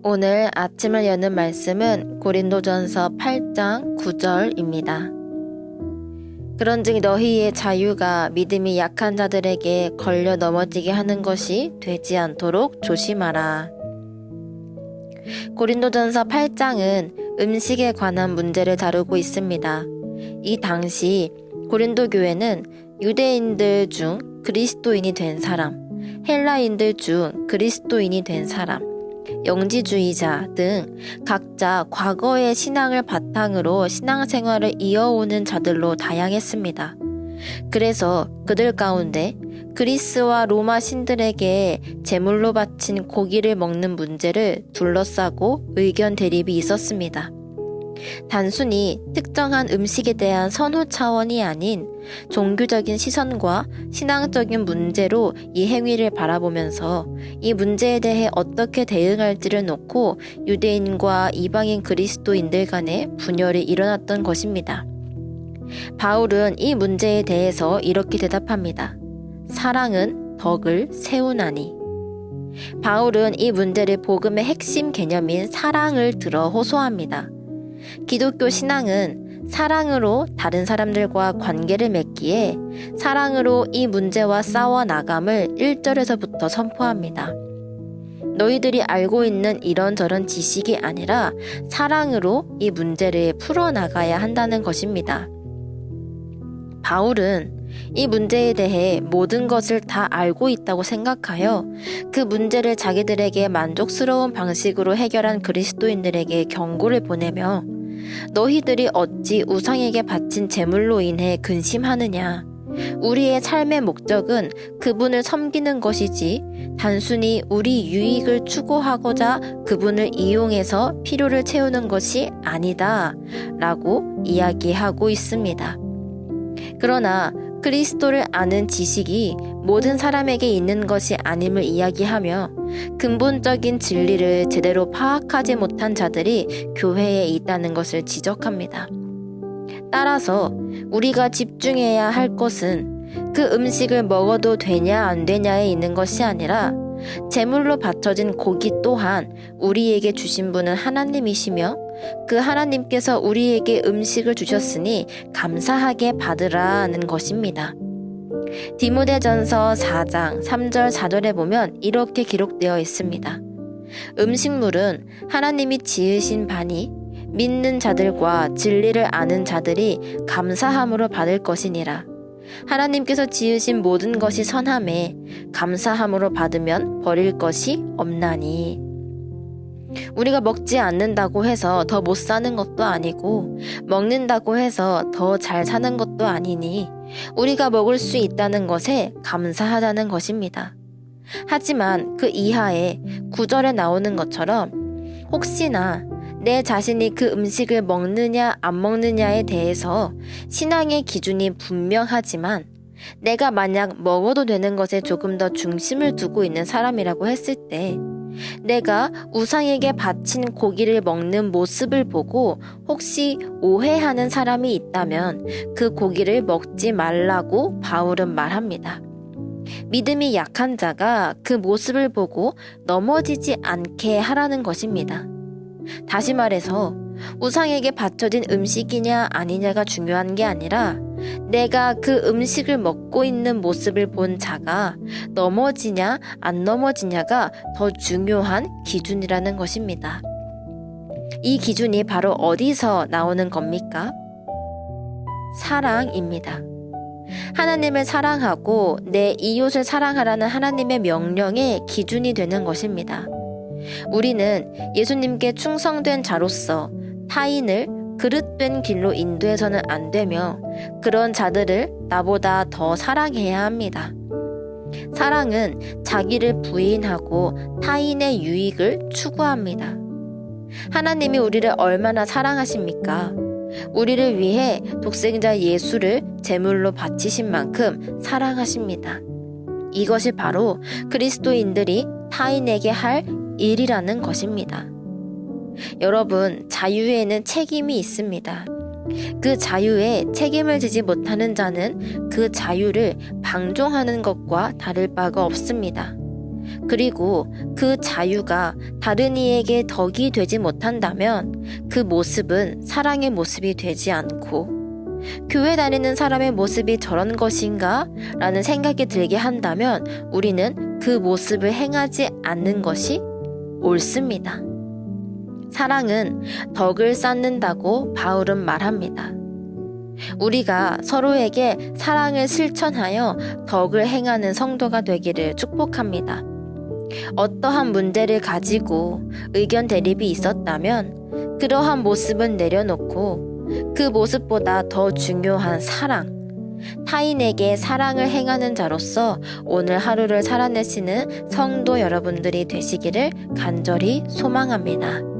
오늘 아침을 여는 말씀은 고린도전서 8장 9절입니다. 그런즉 너희의 자유가 믿음이 약한 자들에게 걸려 넘어지게 하는 것이 되지 않도록 조심하라. 고린도전서 8장은 음식에 관한 문제를 다루고 있습니다. 이 당시 고린도 교회는 유대인들 중 그리스도인이 된 사람, 헬라인들 중 그리스도인이 된 사람, 영지주의자 등 각자 과거의 신앙을 바탕으로 신앙생활을 이어오는 자들로 다양했습니다. 그래서 그들 가운데 그리스와 로마 신들에게 제물로 바친 고기를 먹는 문제를 둘러싸고 의견 대립이 있었습니다. 단순히 특정한 음식에 대한 선호 차원이 아닌 종교적인 시선과 신앙적인 문제로 이 행위를 바라보면서 이 문제에 대해 어떻게 대응할지를 놓고 유대인과 이방인 그리스도인들 간에 분열이 일어났던 것입니다. 바울은 이 문제에 대해서 이렇게 대답합니다. 사랑은 덕을 세우나니. 바울은 이 문제를 복음의 핵심 개념인 사랑을 들어 호소합니다. 기독교 신앙은 사랑으로 다른 사람들과 관계를 맺기에 사랑으로 이 문제와 싸워 나감을 1절에서부터 선포합니다. 너희들이 알고 있는 이런저런 지식이 아니라 사랑으로 이 문제를 풀어나가야 한다는 것입니다. 바울은 이 문제에 대해 모든 것을 다 알고 있다고 생각하여 그 문제를 자기들에게 만족스러운 방식으로 해결한 그리스도인들에게 경고를 보내며 너희들이 어찌 우상에게 바친 제물로 인해 근심하느냐. 우리의 삶의 목적은 그분을 섬기는 것이지 단순히 우리 유익을 추구하고자 그분을 이용해서 필요를 채우는 것이 아니다 라고 이야기하고 있습니다. 그러나 그리스도를 아는 지식이 모든 사람에게 있는 것이 아님을 이야기하며 근본적인 진리를 제대로 파악하지 못한 자들이 교회에 있다는 것을 지적합니다. 따라서 우리가 집중해야 할 것은 그 음식을 먹어도 되냐 안 되냐에 있는 것이 아니라 제물로 바쳐진 고기 또한 우리에게 주신 분은 하나님이시며 그 하나님께서 우리에게 음식을 주셨으니 감사하게 받으라는 것입니다. 디모데전서 4장 3절 4절에 보면 이렇게 기록되어 있습니다. 음식물은 하나님이 지으신 바니 믿는 자들과 진리를 아는 자들이 감사함으로 받을 것이니라. 하나님께서 지으신 모든 것이 선함에 감사함으로 받으면 버릴 것이 없나니. 우리가 먹지 않는다고 해서 더 못 사는 것도 아니고 먹는다고 해서 더 잘 사는 것도 아니니 우리가 먹을 수 있다는 것에 감사하다는 것입니다. 하지만 그 이하에 9절에 나오는 것처럼 혹시나 내 자신이 그 음식을 먹느냐 안 먹느냐에 대해서 신앙의 기준이 분명하지만 내가 만약 먹어도 되는 것에 조금 더 중심을 두고 있는 사람이라고 했을 때 내가 우상에게 바친 고기를 먹는 모습을 보고 혹시 오해하는 사람이 있다면 그 고기를 먹지 말라고 바울은 말합니다. 믿음이 약한 자가 그 모습을 보고 넘어지지 않게 하라는 것입니다. 다시 말해서 우상에게 바쳐진 음식이냐 아니냐가 중요한 게 아니라 내가 그 음식을 먹고 있는 모습을 본 자가 넘어지냐 안 넘어지냐가 더 중요한 기준이라는 것입니다. 이 기준이 바로 어디서 나오는 겁니까? 사랑입니다. 하나님을 사랑하고 내 이웃을 사랑하라는 하나님의 명령의 기준이 되는 것입니다. 우리는 예수님께 충성된 자로서 타인을 그릇된 길로 인도해서는 안 되며 그런 자들을 나보다 더 사랑해야 합니다. 사랑은 자기를 부인하고 타인의 유익을 추구합니다. 하나님이 우리를 얼마나 사랑하십니까? 우리를 위해 독생자 예수를 제물로 바치신 만큼 사랑하십니다. 이것이 바로 그리스도인들이 타인에게 할 일이라는 것입니다. 여러분, 자유에는 책임이 있습니다. 그 자유에 책임을 지지 못하는 자는 그 자유를 방종하는 것과 다를 바가 없습니다. 그리고 그 자유가 다른 이에게 덕이 되지 못한다면 그 모습은 사랑의 모습이 되지 않고, 교회 다니는 사람의 모습이 저런 것인가? 라는 생각이 들게 한다면 우리는 그 모습을 행하지 않는 것이 옳습니다. 사랑은 덕을 쌓는다고 바울은 말합니다. 우리가 서로에게 사랑을 실천하여 덕을 행하는 성도가 되기를 축복합니다. 어떠한 문제를 가지고 의견 대립이 있었다면 그러한 모습은 내려놓고 그 모습보다 더 중요한 사랑, 타인에게 사랑을 행하는 자로서 오늘 하루를 살아내시는 성도 여러분들이 되시기를 간절히 소망합니다.